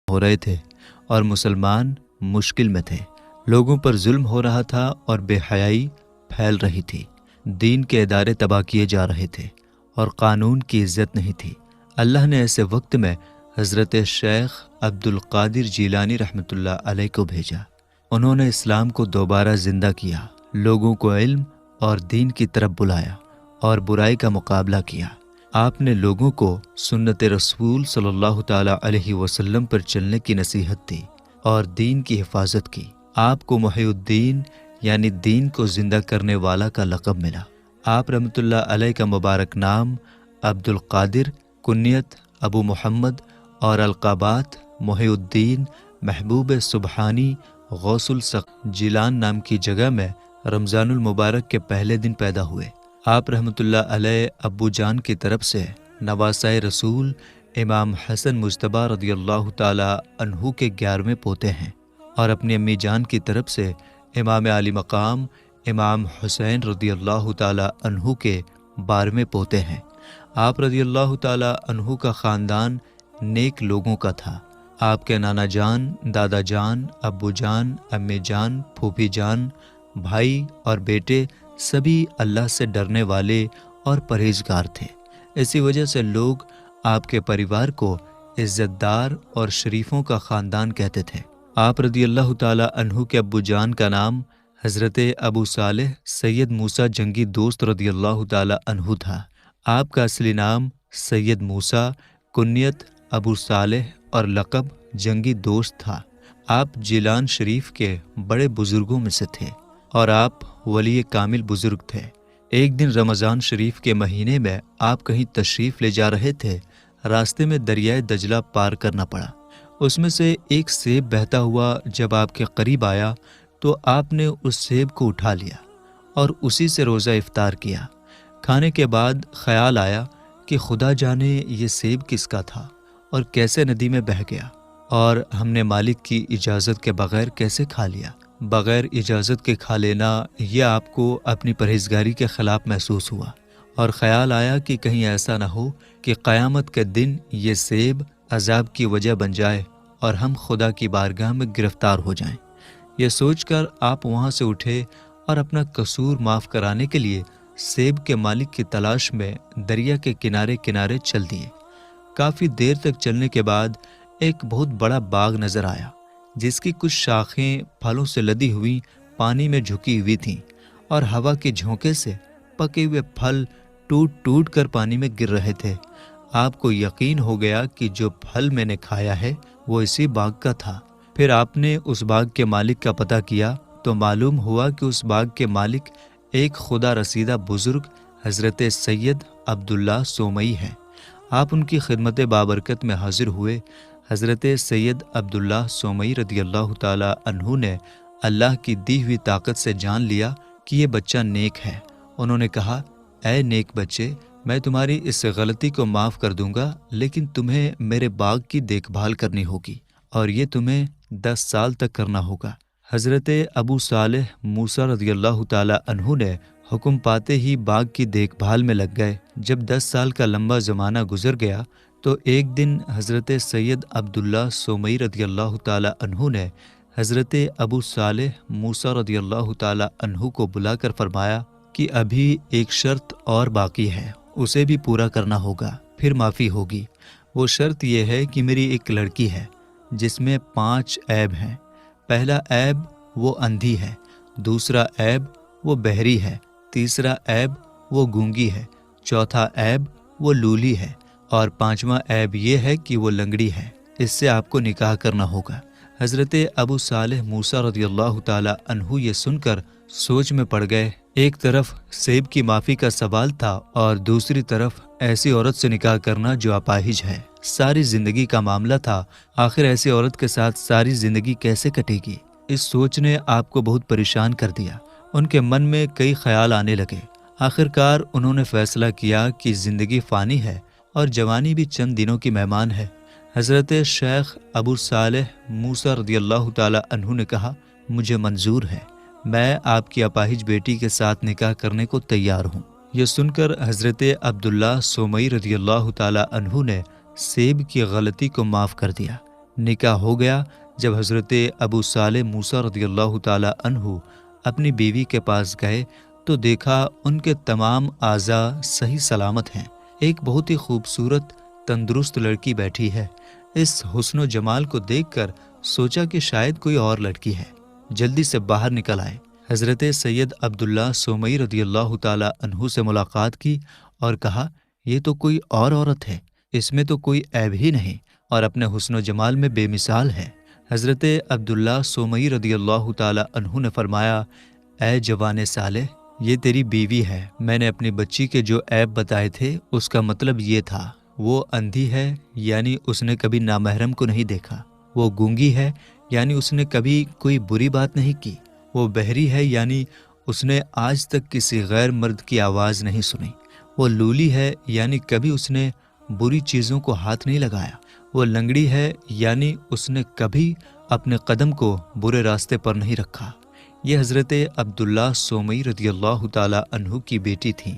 ہو رہے تھے اور مسلمان مشکل میں تھے۔ لوگوں پر ظلم ہو رہا تھا اور بے حیائی پھیل رہی تھی۔ دین کے ادارے تباہ کیے جا رہے تھے اور قانون کی عزت نہیں تھی۔ اللہ نے ایسے وقت میں حضرت شیخ عبد القادر جیلانی رحمۃ اللہ علیہ کو بھیجا۔ انہوں نے اسلام کو دوبارہ زندہ کیا، لوگوں کو علم اور دین کی طرف بلایا اور برائی کا مقابلہ کیا۔ آپ نے لوگوں کو سنت رسول صلی اللہ تعالیٰ علیہ وسلم پر چلنے کی نصیحت دی اور دین کی حفاظت کی۔ آپ کو محی الدین یعنی دین کو زندہ کرنے والا کا لقب ملا۔ آپ رحمۃ اللہ علیہ کا مبارک نام عبد القادر، کنیت ابو محمد اور القابات محی الدین، محبوب سبحانی، غوث السق جیلان نام کی جگہ میں رمضان المبارک کے پہلے دن پیدا ہوئے۔ آپ رحمۃ اللہ علیہ ابو جان کی طرف سے نواسۂ رسول امام حسن مجتبیٰ رضی اللہ تعالیٰ عنہ کے 11ویں پوتے ہیں، اور اپنی امی جان کی طرف سے امام علی مقام امام حسین رضی اللہ تعالیٰ عنہ کے 12ویں پوتے ہیں۔ آپ رضی اللہ تعالیٰ عنہ کا خاندان نیک لوگوں کا تھا۔ آپ کے نانا جان، دادا جان، ابو جان، امی جان، پھوپھی جان، بھائی اور بیٹے سبھی اللہ سے ڈرنے والے اور پرہیزگار تھے۔ اسی وجہ سے لوگ آپ کے پریوار کو عزت دار اور شریفوں کا خاندان کہتے تھے۔ آپ رضی اللہ تعالیٰ عنہ کے ابو جان کا نام حضرت ابو صالح سید موسیٰ جنگی دوست رضی اللہ تعالیٰ عنہ تھا۔ آپ کا اصلی نام سید موسیٰ، کنیت ابو صالح اور لقب جنگی دوست تھا۔ آپ جیلان شریف کے بڑے بزرگوں میں سے تھے اور آپ ولی کامل بزرگ تھے۔ ایک دن رمضان شریف کے مہینے میں آپ کہیں تشریف لے جا رہے تھے، راستے میں دریائے دجلہ پار کرنا پڑا۔ اس میں سے ایک سیب بہتا ہوا جب آپ کے قریب آیا تو آپ نے اس سیب کو اٹھا لیا اور اسی سے روزہ افطار کیا۔ کھانے کے بعد خیال آیا کہ خدا جانے یہ سیب کس کا تھا اور کیسے ندی میں بہہ گیا، اور ہم نے مالک کی اجازت کے بغیر کیسے کھا لیا۔ بغیر اجازت کے کھا لینا یہ آپ کو اپنی پرہیزگاری کے خلاف محسوس ہوا، اور خیال آیا کہ کہیں ایسا نہ ہو کہ قیامت کے دن یہ سیب عذاب کی وجہ بن جائے اور ہم خدا کی بارگاہ میں گرفتار ہو جائیں۔ یہ سوچ کر آپ وہاں سے اٹھے اور اپنا قصور معاف کرانے کے لیے سیب کے مالک کی تلاش میں دریا کے کنارے کنارے چل دیے۔ کافی دیر تک چلنے کے بعد ایک بہت بڑا باغ نظر آیا، جس کی کچھ شاخیں پھلوں سے لدی ہوئی پانی میں جھکی ہوئی تھیں، اور ہوا کے جھونکے سے پکے ہوئے پھل ٹوٹ ٹوٹ کر پانی میں گر رہے تھے۔ آپ کو یقین ہو گیا کہ جو پھل میں نے کھایا ہے وہ اسی باغ کا تھا۔ پھر آپ نے اس باغ کے مالک کا پتہ کیا تو معلوم ہوا کہ اس باغ کے مالک ایک خدا رسیدہ بزرگ حضرت سید عبداللہ سومئی ہیں۔ آپ ان کی خدمت بابرکت میں حاضر ہوئے۔ حضرت سید عبداللہ سومئی رضی اللہ تعالیٰ عنہ نے اللہ کی دی ہوئی طاقت سے جان لیا کہ یہ بچہ نیک ہے۔ انہوں نے کہا، اے نیک بچے، میں تمہاری اس غلطی کو معاف کر دوں گا، لیکن تمہیں میرے باغ کی دیکھ بھال کرنی ہوگی، اور یہ تمہیں 10 سال تک کرنا ہوگا۔ حضرت ابو صالح موسیٰ رضی اللہ تعالیٰ عنہ نے حکم پاتے ہی باغ کی دیکھ بھال میں لگ گئے۔ جب 10 سال کا لمبا زمانہ گزر گیا تو ایک دن حضرت سید عبداللہ سومئی رضی اللہ تعالیٰ عنہ نے حضرت ابو صالح موسیٰ رضی اللہ تعالیٰ عنہ کو بلا کر فرمایا کہ ابھی ایک شرط اور باقی ہے، اسے بھی پورا کرنا ہوگا، پھر معافی ہوگی۔ وہ شرط یہ ہے کہ میری ایک لڑکی ہے جس میں 5 عیب ہیں۔ پہلا عیب وہ اندھی ہے، دوسرا عیب وہ بہری ہے، تیسرا عیب وہ گونگی ہے، چوتھا عیب وہ لولی ہے، اور 5واں عیب یہ ہے کہ وہ لنگڑی ہے۔ اس سے آپ کو نکاح کرنا ہوگا۔ حضرت ابو صالح موسیٰ رضی اللہ تعالیٰ عنہ یہ سن کر سوچ میں پڑ گئے۔ ایک طرف سیب کی معافی کا سوال تھا اور دوسری طرف ایسی عورت سے نکاح کرنا جو اپاہج ہے۔ ساری زندگی کا معاملہ تھا، آخر ایسی عورت کے ساتھ ساری زندگی کیسے کٹے گی؟ اس سوچ نے آپ کو بہت پریشان کر دیا۔ ان کے من میں کئی خیال آنے لگے۔ آخرکار انہوں نے فیصلہ کیا کہ زندگی فانی ہے اور جوانی بھی چند دنوں کی مہمان ہے۔ حضرت شیخ ابو صالح موسیٰ رضی اللہ تعالیٰ عنہ نے کہا، مجھے منظور ہے، میں آپ کی اپاہج بیٹی کے ساتھ نکاح کرنے کو تیار ہوں۔ یہ سن کر حضرت عبداللہ سومئی رضی اللہ تعالیٰ عنہ نے سیب کی غلطی کو معاف کر دیا۔ نکاح ہو گیا جب حضرت ابو صالح موسیٰ رضی اللہ تعالی عنہ اپنی بیوی کے پاس گئے تو دیکھا ان کے تمام اعضاء صحیح سلامت ہیں۔ ایک بہت ہی خوبصورت تندرست لڑکی بیٹھی ہے۔ اس حسن و جمال کو دیکھ کر سوچا کہ شاید کوئی اور لڑکی ہے، جلدی سے باہر نکل آئے۔ حضرت سید عبداللہ سومئی رضی اللہ تعالی عنہ سے ملاقات کی اور کہا، یہ تو کوئی اور عورت ہے، اس میں تو کوئی عیب ہی نہیں اور اپنے حسن و جمال میں بے مثال ہے۔ حضرت عبداللہ سومئی رضی اللہ تعالی عنہ نے فرمایا، اے جوان صالح، یہ تیری بیوی ہے۔ میں نے اپنی بچی کے جو عیب بتائے تھے اس کا مطلب یہ تھا، وہ اندھی ہے یعنی اس نے کبھی نامحرم کو نہیں دیکھا، وہ گونگی ہے یعنی اس نے کبھی کوئی بری بات نہیں کی، وہ بہری ہے یعنی اس نے آج تک کسی غیر مرد کی آواز نہیں سنی، وہ لولی ہے یعنی کبھی اس نے بری چیزوں کو ہاتھ نہیں لگایا، وہ لنگڑی ہے یعنی اس نے کبھی اپنے قدم کو برے راستے پر نہیں رکھا۔ یہ حضرت عبداللہ سومئی رضی اللہ تعالی عنہ کی بیٹی تھیں،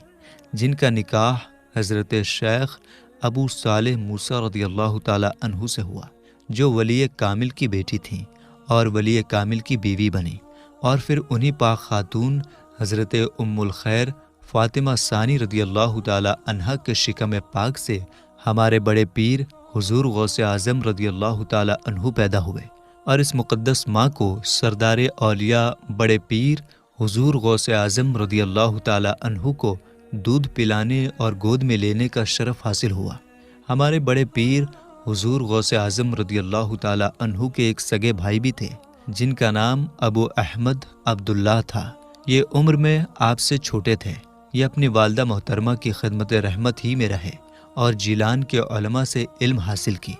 جن کا نکاح حضرت شیخ ابو صالح موسیٰ رضی اللہ تعالی عنہ سے ہوا، جو ولی کامل کی بیٹی تھیں اور ولی کامل کی بیوی بنی، اور پھر انہی پاک خاتون حضرت ام الخیر فاطمہ ثانی رضی اللہ تعالی عنہ کے شکم پاک سے ہمارے بڑے پیر حضور غوث اعظم رضی اللہ تعالی عنہ پیدا ہوئے، اور اس مقدس ماں کو سردار اولیاء بڑے پیر حضور غوث اعظم رضی اللہ تعالی عنہ کو دودھ پلانے اور گود میں لینے کا شرف حاصل ہوا۔ ہمارے بڑے پیر حضور غوث اعظم رضی اللہ تعالی عنہ کے ایک سگے بھائی بھی تھے، جن کا نام ابو احمد عبداللہ تھا۔ یہ عمر میں آپ سے چھوٹے تھے۔ یہ اپنی والدہ محترمہ کی خدمت رحمت ہی میں رہے اور جیلان کے علماء سے علم حاصل کی۔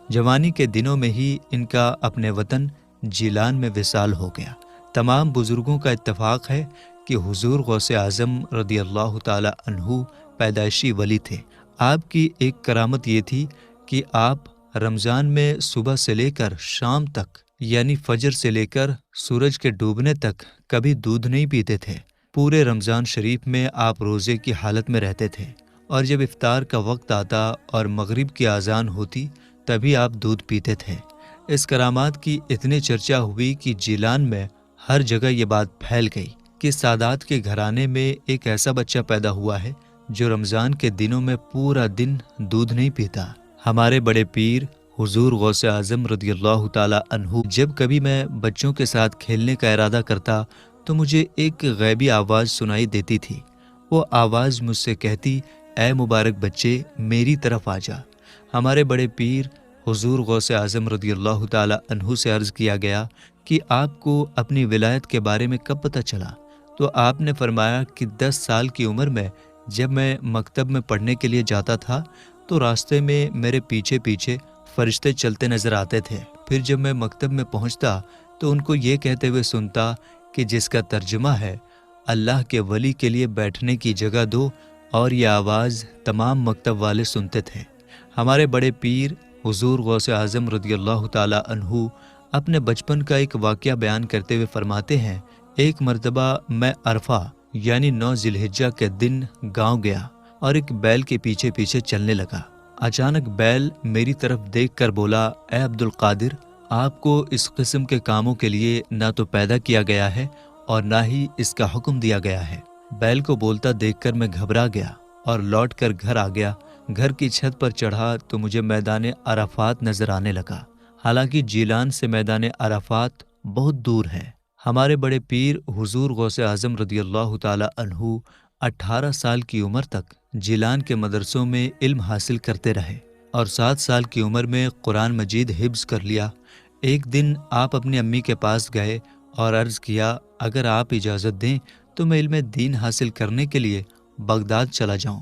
جوانی کے دنوں میں ہی ان کا اپنے وطن جیلان میں وصال ہو گیا۔ تمام بزرگوں کا اتفاق ہے کہ حضور غوث اعظم رضی اللہ تعالی عنہ پیدائشی ولی تھے۔ آپ کی ایک کرامت یہ تھی کہ آپ رمضان میں صبح سے لے کر شام تک یعنی فجر سے لے کر سورج کے ڈوبنے تک کبھی دودھ نہیں پیتے تھے۔ پورے رمضان شریف میں آپ روزے کی حالت میں رہتے تھے، اور جب افطار کا وقت آتا اور مغرب کی اذان ہوتی تبھی آپ دودھ پیتے تھے۔ اس کرامات کی اتنی چرچا ہوئی کہ جیلان میں ہر جگہ یہ بات پھیل گئی کہ سادات کے گھرانے میں ایک ایسا بچہ پیدا ہوا ہے جو رمضان کے دنوں میں پورا دن دودھ نہیں پیتا۔ ہمارے بڑے پیر حضور غوث اعظم رضی اللہ تعالی عنہ، جب کبھی میں بچوں کے ساتھ کھیلنے کا ارادہ کرتا تو مجھے ایک غیبی آواز سنائی دیتی تھی۔ وہ آواز مجھ سے کہتی، اے مبارک بچے، میری طرف آ جا۔ ہمارے بڑے پیر حضور غوث اعظم رضی اللہ تعالی عنہ سے عرض کیا گیا کہ آپ کو اپنی ولایت کے بارے میں کب پتہ چلا؟ تو آپ نے فرمایا کہ 10 سال کی عمر میں جب میں مکتب میں پڑھنے کے لیے جاتا تھا تو راستے میں میرے پیچھے پیچھے فرشتے چلتے نظر آتے تھے۔ پھر جب میں مکتب میں پہنچتا تو ان کو یہ کہتے ہوئے سنتا کہ جس کا ترجمہ ہے، اللہ کے ولی کے لیے بیٹھنے کی جگہ دو، اور یہ آواز تمام مکتب والے سنتے تھے۔ ہمارے بڑے پیر حضور غوث اعظم رضی اللہ تعالی عنہ اپنے بچپن کا ایک واقعہ بیان کرتے ہوئے فرماتے ہیں، ایک مرتبہ میں عرفہ یعنی 9 ذی الحجہ کے دن گاؤں گیا اور ایک بیل کے پیچھے پیچھے چلنے لگا۔ اچانک بیل میری طرف دیکھ کر بولا، اے عبد القادر، آپ کو اس قسم کے کاموں کے لیے نہ تو پیدا کیا گیا ہے اور نہ ہی اس کا حکم دیا گیا ہے۔ بیل کو بولتا دیکھ کر میں گھبرا گیا اور لوٹ کر گھر آ گیا۔ گھر کی چھت پر چڑھا تو مجھے میدان عرفات نظر آنے لگا، حالانکہ جیلان سے میدان عرفات بہت دور ہے۔ ہمارے بڑے پیر حضور غوث اعظم رضی اللہ تعالی عنہ 18 سال کی عمر تک جیلان کے مدرسوں میں علم حاصل کرتے رہے اور 7 سال کی عمر میں قرآن مجید حفظ کر لیا۔ ایک دن آپ اپنی امی کے پاس گئے اور عرض کیا، اگر آپ اجازت دیں تو میں علم دین حاصل کرنے کے لیے بغداد چلا جاؤں۔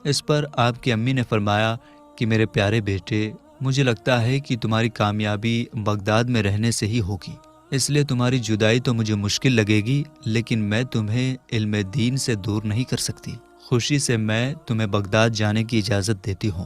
اس پر آپ کی امی نے فرمایا کہ میرے پیارے بیٹے، مجھے لگتا ہے کہ تمہاری کامیابی بغداد میں رہنے سے ہی ہوگی، اس لیے تمہاری جدائی تو مجھے مشکل لگے گی، لیکن میں تمہیں علم دین سے دور نہیں کر سکتی۔ خوشی سے میں تمہیں بغداد جانے کی اجازت دیتی ہوں۔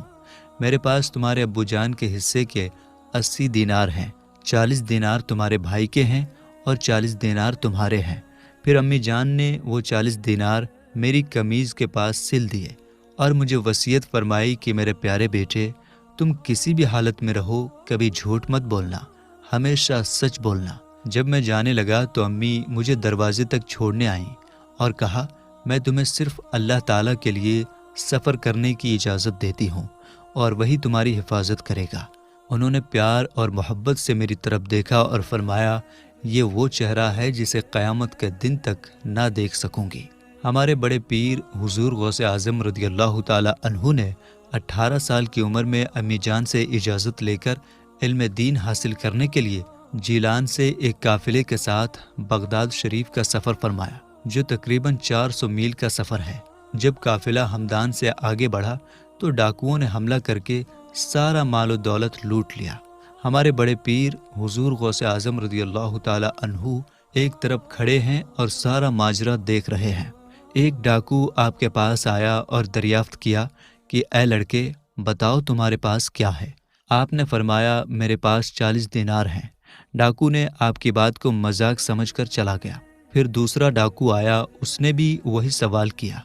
میرے پاس تمہارے ابو جان کے حصے کے 80 دینار ہیں، 40 دینار تمہارے بھائی کے ہیں اور 40 دینار تمہارے ہیں۔ پھر امی جان نے وہ 40 دینار میری قمیض کے پاس سل دیے اور مجھے وصیت فرمائی کہ میرے پیارے بیٹے، تم کسی بھی حالت میں رہو کبھی جھوٹ مت بولنا، ہمیشہ سچ بولنا۔ جب میں جانے لگا تو امی مجھے دروازے تک چھوڑنے آئیں اور کہا میں تمہیں صرف اللہ تعالیٰ کے لیے سفر کرنے کی اجازت دیتی ہوں اور وہی تمہاری حفاظت کرے گا۔ انہوں نے پیار اور محبت سے میری طرف دیکھا اور فرمایا یہ وہ چہرہ ہے جسے قیامت کے دن تک نہ دیکھ سکوں گی۔ ہمارے بڑے پیر حضور غوث اعظم رضی اللہ تعالی عنہ نے 18 سال کی عمر میں امی جان سے اجازت لے کر علم دین حاصل کرنے کے لیے جیلان سے ایک قافلے کے ساتھ بغداد شریف کا سفر فرمایا، جو تقریباً 400 میل کا سفر ہے۔ جب قافلہ ہمدان سے آگے بڑھا تو ڈاکوؤں نے حملہ کر کے سارا مال و دولت لوٹ لیا۔ ہمارے بڑے پیر حضور غوث اعظم رضی اللہ تعالی عنہ ایک طرف کھڑے ہیں اور سارا ماجرا دیکھ رہے ہیں۔ ایک ڈاکو آپ کے پاس آیا اور دریافت کیا کہ اے لڑکے بتاؤ تمہارے پاس کیا ہے؟ آپ نے فرمایا میرے پاس 40 دینار ہیں۔ ڈاکو نے آپ کی بات کو مذاق سمجھ کر چلا گیا۔ پھر دوسرا ڈاکو آیا، اس نے بھی وہی سوال کیا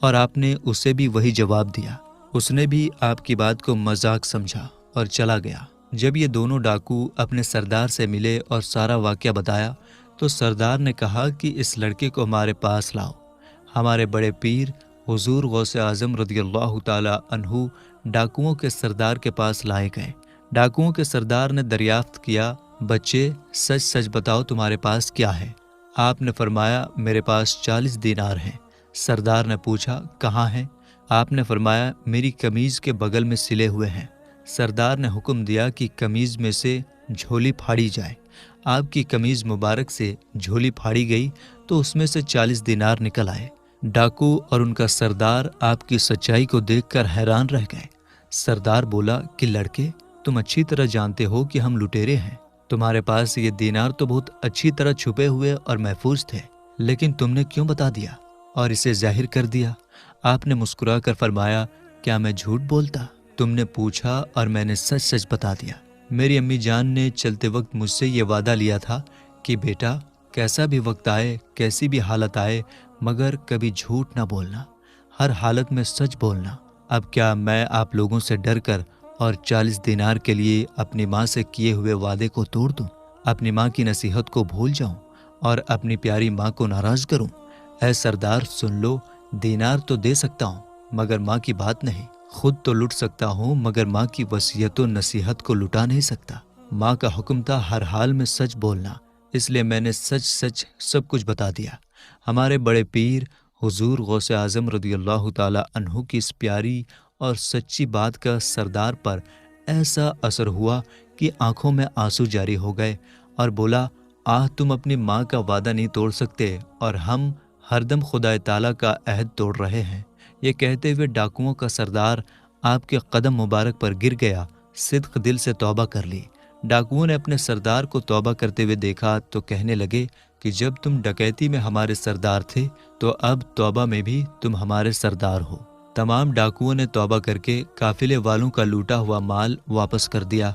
اور آپ نے اسے بھی وہی جواب دیا۔ اس نے بھی آپ کی بات کو مذاق سمجھا اور چلا گیا۔ جب یہ دونوں ڈاکو اپنے سردار سے ملے اور سارا واقعہ بتایا تو سردار نے کہا کہ اس لڑکے کو ہمارے پاس لاؤ۔ ہمارے بڑے پیر حضور غوث اعظم رضی اللہ تعالی عنہ ڈاکوؤں کے سردار کے پاس لائے گئے۔ ڈاکوؤں کے سردار نے دریافت کیا بچے سچ سچ بتاؤ تمہارے پاس کیا ہے؟ آپ نے فرمایا میرے پاس 40 دینار ہیں۔ سردار نے پوچھا کہاں ہیں؟ آپ نے فرمایا میری قمیض کے بغل میں سلے ہوئے ہیں۔ سردار نے حکم دیا کہ قمیض میں سے جھولی پھاڑی جائے۔ آپ کی قمیض مبارک سے جھولی پھاڑی گئی تو اس میں سے 40 دینار نکل آئے۔ ڈاکو اور ان کا سردار آپ کی سچائی کو دیکھ کر حیران رہ گئے۔ سردار بولا کہ لڑکے تم اچھی طرح جانتے ہو کہ ہم لٹیرے ہیں، تمہارے پاس یہ دینار تو بہت اچھی طرح چھپے ہوئے اور محفوظ تھے، لیکن تم نے کیوں بتا دیا اور اسے ظاہر کر دیا؟ آپ نے مسکرا کر فرمایا کیا میں جھوٹ بولتا؟ تم نے پوچھا اور میں نے سچ سچ بتا دیا۔ میری امی جان نے چلتے وقت مجھ سے یہ وعدہ لیا تھا کہ بیٹا کیسا بھی وقت آئے، کیسی بھی حالت آئے، مگر کبھی جھوٹ نہ بولنا، ہر حالت میں سچ بولنا۔ اب کیا میں آپ لوگوں سے ڈر کر اور 40 دینار کے لیے اپنی ماں سے کیے ہوئے وعدے کو توڑ دوں، اپنی ماں کی نصیحت کو بھول جاؤں اور اپنی پیاری ماں کو ناراض کروں؟ اے سردار سن لو، دینار تو دے سکتا ہوں مگر ماں کی بات نہیں، خود تو لٹ سکتا ہوں مگر ماں کی وصیت و نصیحت کو لٹا نہیں سکتا۔ ماں کا حکم تھا ہر حال میں سچ بولنا، اس لیے میں نے سچ سچ سب کچھ بتا دیا۔ ہمارے بڑے پیر حضور غوث اعظم رضی اللہ تعالی عنہ کی اس پیاری اور سچی بات کا سردار پر ایسا اثر ہوا کہ آنکھوں میں آنسو جاری ہو گئے اور بولا تم اپنی ماں کا وعدہ نہیں توڑ سکتے اور ہم ہر دم خدا تعالیٰ کا عہد توڑ رہے ہیں۔ یہ کہتے ہوئے ڈاکوؤں کا سردار آپ کے قدم مبارک پر گر گیا، صدق دل سے توبہ کر لی۔ ڈاکوؤں نے اپنے سردار کو توبہ کرتے ہوئے دیکھا تو کہنے لگے کہ جب تم ڈکیتی میں ہمارے سردار تھے تو اب توبہ میں بھی تم ہمارے سردار ہو۔ تمام ڈاکوؤں نے توبہ کر کے قافلے والوں کا لوٹا ہوا مال واپس کر دیا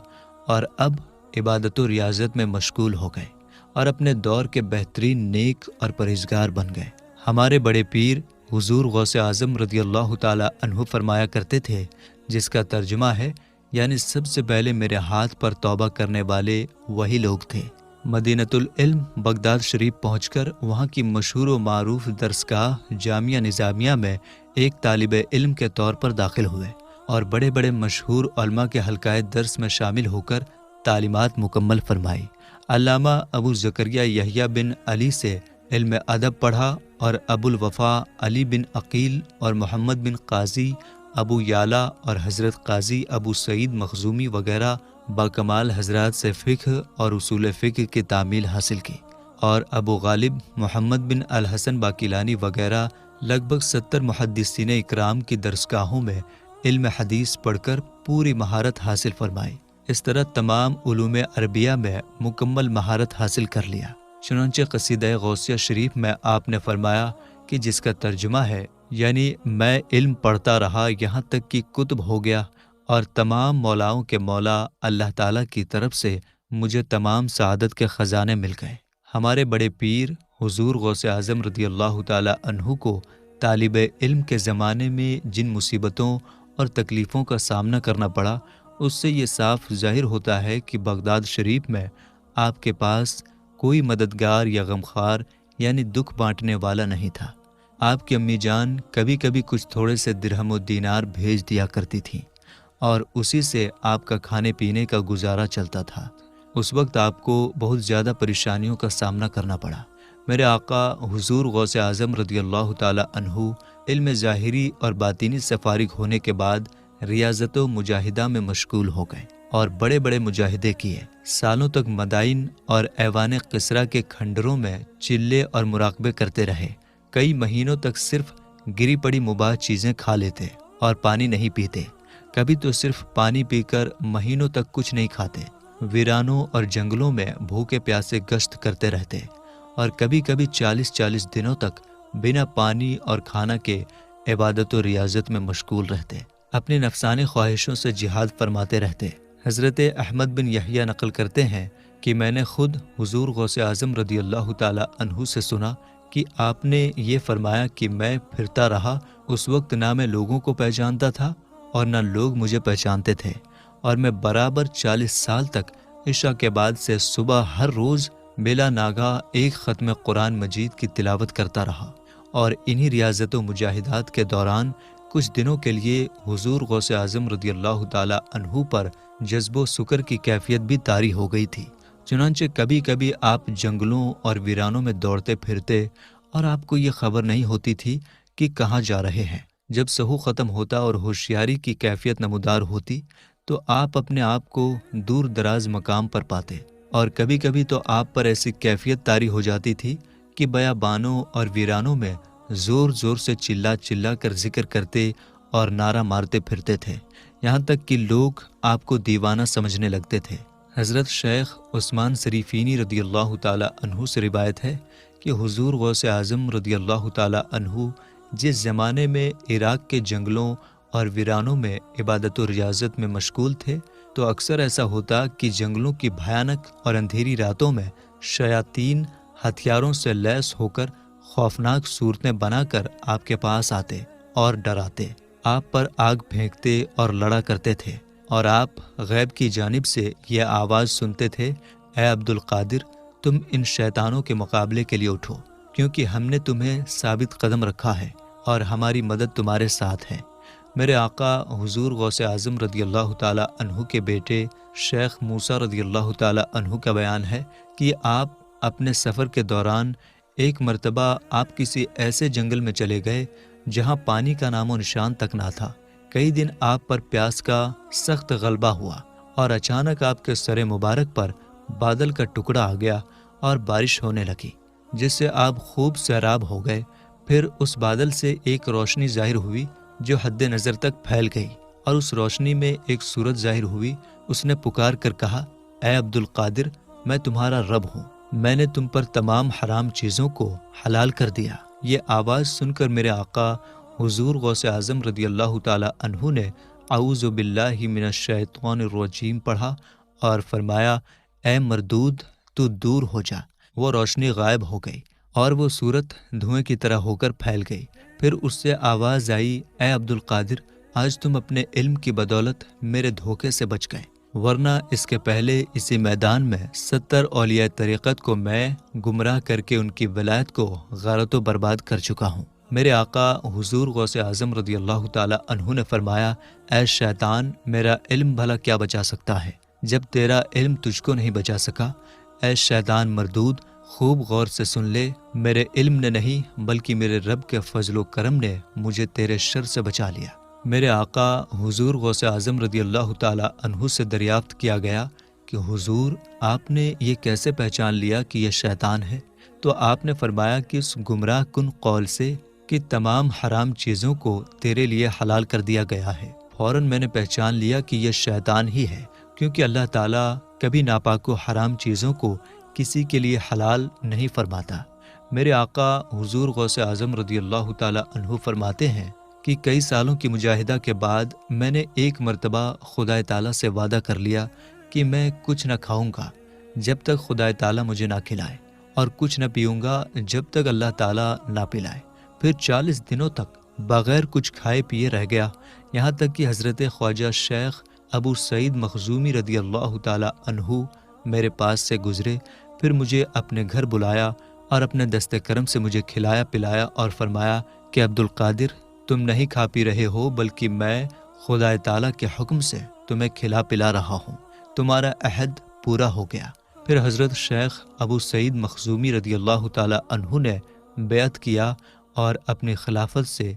اور اب عبادت و ریاضت میں مشغول ہو گئے اور اپنے دور کے بہترین نیک اور پرہیزگار بن گئے۔ ہمارے بڑے پیر حضور غوث اعظم رضی اللہ تعالی عنہ فرمایا کرتے تھے، جس کا ترجمہ ہے یعنی سب سے پہلے میرے ہاتھ پر توبہ کرنے والے وہی لوگ تھے۔ مدینۃ العلم بغداد شریف پہنچ کر وہاں کی مشہور و معروف درسگاہ جامعہ نظامیہ میں ایک طالب علم کے طور پر داخل ہوئے اور بڑے بڑے مشہور علماء کے حلقۂ درس میں شامل ہو کر تعلیمات مکمل فرمائی۔ علامہ ابو زکریا یحییٰ بن علی سے علم ادب پڑھا اور ابو الوفا علی بن عقیل اور محمد بن قاضی ابو یعلا اور حضرت قاضی ابو سعید مخزومی وغیرہ باکمال حضرات سے فقہ اور اصول فقہ کی تعمیل حاصل کی، اور ابو غالب محمد بن الحسن باقلانی وغیرہ لگ بھگ 70 محدثین اکرام کی درسگاہوں میں علم حدیث پڑھ کر پوری مہارت حاصل فرمائی۔ اس طرح تمام علوم عربیہ میں مکمل مہارت حاصل کر لیا۔ چنانچہ قصیدہ غوثیہ شریف میں آپ نے فرمایا کہ جس کا ترجمہ ہے یعنی میں علم پڑھتا رہا یہاں تک کہ کتب ہو گیا اور تمام مولاؤں کے مولا اللہ تعالیٰ کی طرف سے مجھے تمام سعادت کے خزانے مل گئے۔ ہمارے بڑے پیر حضور غوث اعظم رضی اللہ تعالی عنہ کو طالب علم کے زمانے میں جن مصیبتوں اور تکلیفوں کا سامنا کرنا پڑا اس سے یہ صاف ظاہر ہوتا ہے کہ بغداد شریف میں آپ کے پاس کوئی مددگار یا غمخوار یعنی دکھ بانٹنے والا نہیں تھا۔ آپ کی امی جان کبھی کبھی کچھ تھوڑے سے درہم و دینار بھیج دیا کرتی تھیں اور اسی سے آپ کا کھانے پینے کا گزارا چلتا تھا۔ اس وقت آپ کو بہت زیادہ پریشانیوں کا سامنا کرنا پڑا۔ میرے آقا حضور غوث اعظم رضی اللہ تعالی عنہ علم ظاہری اور باطنی سے فارغ ہونے کے بعد ریاضت و مجاہدہ میں مشغول ہو گئے اور بڑے بڑے مجاہدے کیے۔ سالوں تک مدائن اور ایوان قصرہ کے کھنڈروں میں چلے اور مراقبے کرتے رہے۔ کئی مہینوں تک صرف گری پڑی مباح چیزیں کھا لیتے اور پانی نہیں پیتے۔ کبھی تو صرف پانی پی کر مہینوں تک کچھ نہیں کھاتے۔ ویرانوں اور جنگلوں میں بھوکے پیاسے گشت کرتے رہتے اور کبھی کبھی 40 دنوں تک بنا پانی اور کھانا کے عبادت و ریاضت میں مشغول رہتے، اپنی نفسانی خواہشوں سے جہاد فرماتے رہتے۔ حضرت احمد بن یحییٰ نقل کرتے ہیں کہ میں نے خود حضور غوث اعظم رضی اللہ تعالی عنہ سے سنا کہ آپ نے یہ فرمایا کہ میں پھرتا رہا، اس وقت نہ میں لوگوں کو پہچانتا تھا اور نہ لوگ مجھے پہچانتے تھے، اور میں برابر 40 سال تک عشاء کے بعد سے صبح ہر روز بلا ناگاہ ایک ختم قرآن مجید کی تلاوت کرتا رہا، اور انہی ریاضت و مجاہدات کے دوران کچھ دنوں کے لیے حضور غوث اعظم رضی اللہ تعالی عنہ پر جذب و سکر کی کیفیت بھی طاری ہو گئی تھی۔ چنانچہ کبھی کبھی آپ جنگلوں اور ویرانوں میں دوڑتے پھرتے اور آپ کو یہ خبر نہیں ہوتی تھی کہ کہاں جا رہے ہیں۔ جب سہو ختم ہوتا اور ہوشیاری کی کیفیت نمودار ہوتی تو آپ اپنے آپ کو دور دراز مقام پر پاتے، اور کبھی کبھی تو آپ پر ایسی کیفیت طاری ہو جاتی تھی کہ بیابانوں اور ویرانوں میں زور زور سے چلا چلا کر ذکر کرتے اور نعرہ مارتے پھرتے تھے، یہاں تک کہ لوگ آپ کو دیوانہ سمجھنے لگتے تھے۔ حضرت شیخ عثمان سریفینی رضی اللہ تعالی عنہ سے روایت ہے کہ حضور غوث اعظم رضی اللہ تعالی عنہ جس زمانے میں عراق کے جنگلوں اور ویرانوں میں عبادت و ریاضت میں مشغول تھے تو اکثر ایسا ہوتا کہ جنگلوں کی بھیانک اور اندھیری راتوں میں شیاطین ہتھیاروں سے لیس ہو کر خوفناک صورتیں بنا کر آپ کے پاس آتے اور ڈراتے، آپ پر آگ پھینکتے اور لڑا کرتے تھے، اور آپ غیب کی جانب سے یہ آواز سنتے تھے، اے عبد القادر، تم ان شیطانوں کے مقابلے کے لیے اٹھو، کیونکہ ہم نے تمہیں ثابت قدم رکھا ہے اور ہماری مدد تمہارے ساتھ ہے۔ میرے آقا حضور غوث اعظم رضی اللہ تعالی عنہ کے بیٹے شیخ موسیٰ رضی اللہ تعالی عنہ کا بیان ہے کہ آپ اپنے سفر کے دوران ایک مرتبہ آپ کسی ایسے جنگل میں چلے گئے جہاں پانی کا نام و نشان تک نہ تھا۔ کئی دن آپ پر پیاس کا سخت غلبہ ہوا اور اچانک آپ کے سر مبارک پر بادل کا ٹکڑا آ گیا اور بارش ہونے لگی، جس سے آپ خوب سیراب ہو گئے۔ پھر اس بادل سے ایک روشنی ظاہر ہوئی جو حد نظر تک پھیل گئی، اور اس روشنی میں ایک صورت ظاہر ہوئی۔ اس نے پکار کر کہا، اے عبد القادر، میں تمہارا رب ہوں، میں نے تم پر تمام حرام چیزوں کو حلال کر دیا۔ یہ آواز سن کر میرے آقا حضور غوث اعظم رضی اللہ تعالی عنہ نے اعوذ باللہ من الشیطان الرجیم پڑھا اور فرمایا، اے مردود، تو دور ہو جا۔ وہ روشنی غائب ہو گئی اور وہ صورت دھوئیں کی طرح ہو کر پھیل گئی۔ پھر اس سے آواز آئی، اے عبد القادر، آج تم اپنے علم کی بدولت میرے دھوکے سے بچ گئے، ورنہ اس کے پہلے اسی میدان میں 70 اولیاء طریقت کو میں گمراہ کر کے ان کی ولایت کو غارت و برباد کر چکا ہوں۔ میرے آقا حضور غوث اعظم رضی اللہ تعالی عنہ نے فرمایا، اے شیطان، میرا علم بھلا کیا بچا سکتا ہے جب تیرا علم تجھ کو نہیں بچا سکا؟ اے شیطان مردود، خوب غور سے سن لے، میرے علم نے نہیں بلکہ میرے رب کے فضل و کرم نے مجھے تیرے شر سے بچا لیا۔ میرے آقا حضور غوث اعظم رضی اللہ تعالی عنہ سے دریافت کیا گیا کہ حضور، آپ نے یہ کیسے پہچان لیا کہ یہ شیطان ہے؟ تو آپ نے فرمایا کہ اس گمراہ کن قول سے کہ تمام حرام چیزوں کو تیرے لیے حلال کر دیا گیا ہے، فوراً میں نے پہچان لیا کہ یہ شیطان ہی ہے، کیونکہ اللہ تعالیٰ کبھی ناپاک و حرام چیزوں کو کسی کے لیے حلال نہیں فرماتا۔ میرے آقا حضور غوث اعظم رضی اللہ تعالی عنہ فرماتے ہیں کہ کئی سالوں کی مجاہدہ کے بعد میں نے ایک مرتبہ خدا تعالیٰ سے وعدہ کر لیا کہ میں کچھ نہ کھاؤں گا جب تک خدا تعالیٰ مجھے نہ کھلائے، اور کچھ نہ پیوں گا جب تک اللہ تعالیٰ نہ پلائے۔ پھر 40 دنوں تک بغیر کچھ کھائے پیے رہ گیا، یہاں تک کہ حضرت خواجہ شیخ ابو سعید مخزومی رضی اللہ تعالی عنہ میرے پاس سے گزرے، پھر مجھے اپنے گھر بلایا اور اپنے دست کرم سے مجھے کھلایا پلایا اور فرمایا کہ عبد القادر، تم نہیں کھا پی رہے ہو، بلکہ میں خدا تعالیٰ کے حکم سے تمہیں کھلا پلا رہا ہوں، تمہارا عہد پورا ہو گیا۔ پھر حضرت شیخ ابو سعید مخزومی رضی اللہ تعالی عنہ نے بیعت کیا اور اپنی خلافت سے